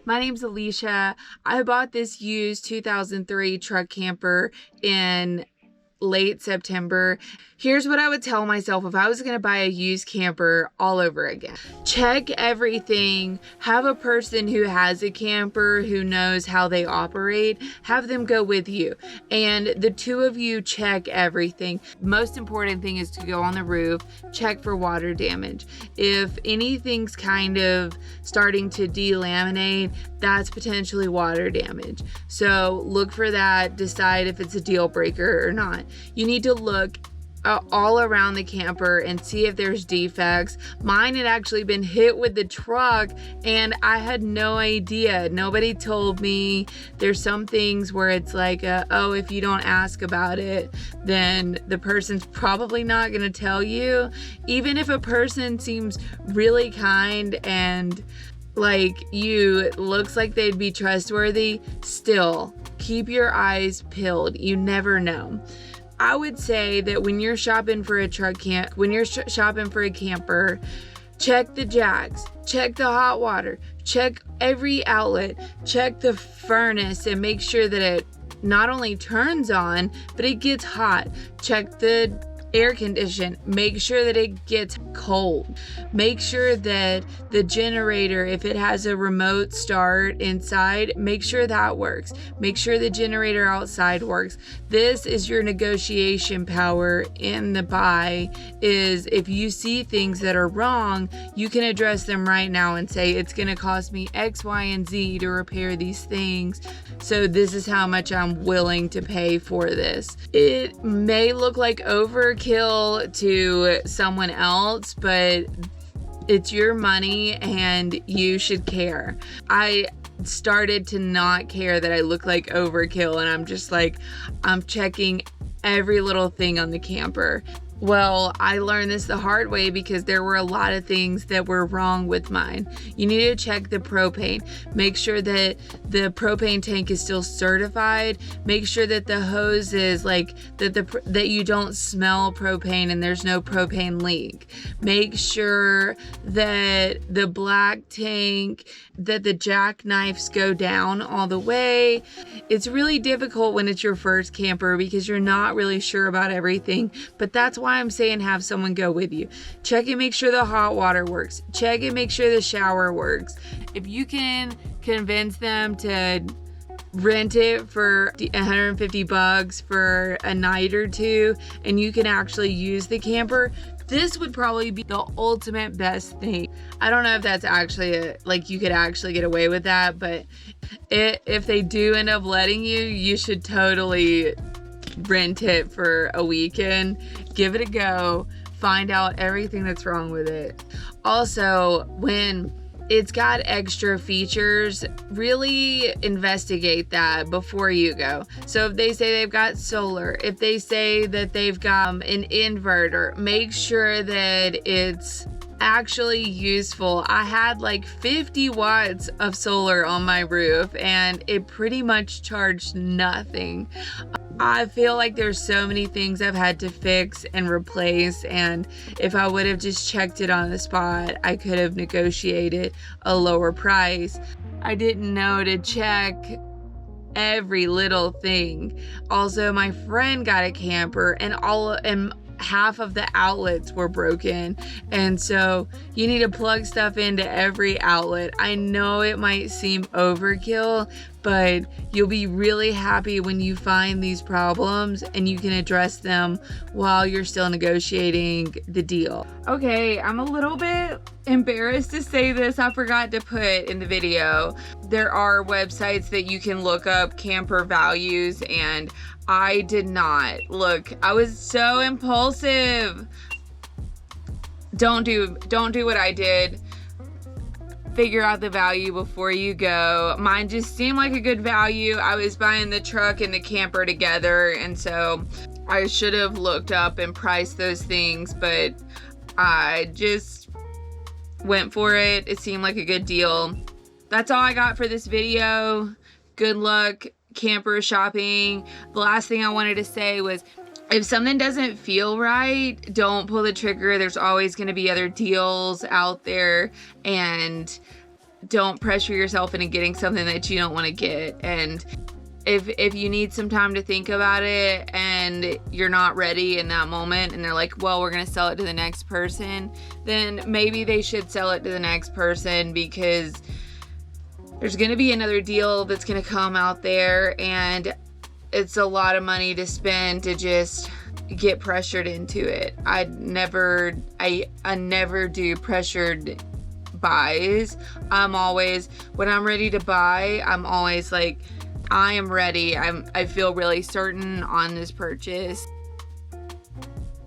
My name's Alicia. I bought this used 2003 truck camper in late September. Here's what I would tell myself if I was going to buy a used camper all over again. Check everything. Have a person who has a camper, who knows how they operate. Have them go with you. And the two of you check everything. Most important thing is to go on the roof, check for water damage. If anything's kind of starting to delaminate, that's potentially water damage. So look for that. Decide if it's a deal breaker or not. You need to look all around the camper and see if there's defects. Mine had actually been hit with the truck and I had no idea. Nobody told me. There's some things where it's like, oh, if you don't ask about it, then the person's probably not gonna tell you. Even if a person seems really kind and like you, looks like they'd be trustworthy, still keep your eyes peeled. You never know. I would say that when you're shopping for a shopping for a camper, check the jacks, check the hot water, check every outlet, check the furnace and make sure that it not only turns on, but it gets hot. Check the air condition, make sure that it gets cold. Make sure that the generator, if it has a remote start inside, make sure that works. Make sure the generator outside works. This is your negotiation power in the buy, is if you see things that are wrong, you can address them right now and say, it's gonna cost me X, Y, and Z to repair these things. So this is how much I'm willing to pay for this. It may look like overkill to someone else, but it's your money and you should care. I started to not care that I look like overkill, and I'm just like, I'm checking every little thing on the camper. Well, I learned this the hard way because there were a lot of things that were wrong with mine. You need to check the propane. Make sure that the propane tank is still certified. Make sure that the hose is like that you don't smell propane and there's no propane leak. Make sure that the black tank, that the jackknifes go down all the way. It's really difficult when it's your first camper because you're not really sure about everything, but that's why I'm saying have someone go with you. Check and make sure the hot water works. Check and make sure the shower works. If you can convince them to rent it for $150 for a night or two and you can actually use the camper, this would probably be the ultimate best thing. I don't know if that's actually you could actually get away with that, but if they do end up letting you, you should totally rent it for a weekend. Give it a go. Find out everything that's wrong with it. Also, when it's got extra features, really investigate that before you go. So if they say they've got solar, if they say that they've got an inverter, make sure that it's actually useful. I had like 50 watts of solar on my roof and it pretty much charged nothing. I feel like there's so many things I've had to fix and replace, and if I would have just checked it on the spot, I could have negotiated a lower price. I didn't know to check every little thing. Also, my friend got a camper and half of the outlets were broken, and so you need to plug stuff into every outlet. I know it might seem overkill, but you'll be really happy when you find these problems and you can address them while you're still negotiating the deal. Okay, I'm a little bit embarrassed to say this. I forgot to put in the video. There are websites that you can look up camper values, and I did not. Look, I was so impulsive. Don't do what I did. Figure out the value before you go. Mine just seemed like a good value. I was buying the truck and the camper together, and so I should have looked up and priced those things, but I just went for it. It seemed like a good deal. That's all I got for this video. Good luck camper shopping. The last thing I wanted to say was, if something doesn't feel right, don't pull the trigger. There's always going to be other deals out there, and don't pressure yourself into getting something that you don't want to get. And if you need some time to think about it and you're not ready in that moment, and they're like, well, we're going to sell it to the next person, then maybe they should sell it to the next person, because there's going to be another deal that's going to come out there, and it's a lot of money to spend to just get pressured into it. I never do pressured buys. I'm always, when I'm ready to buy, I'm always like, I am ready. I feel really certain on this purchase.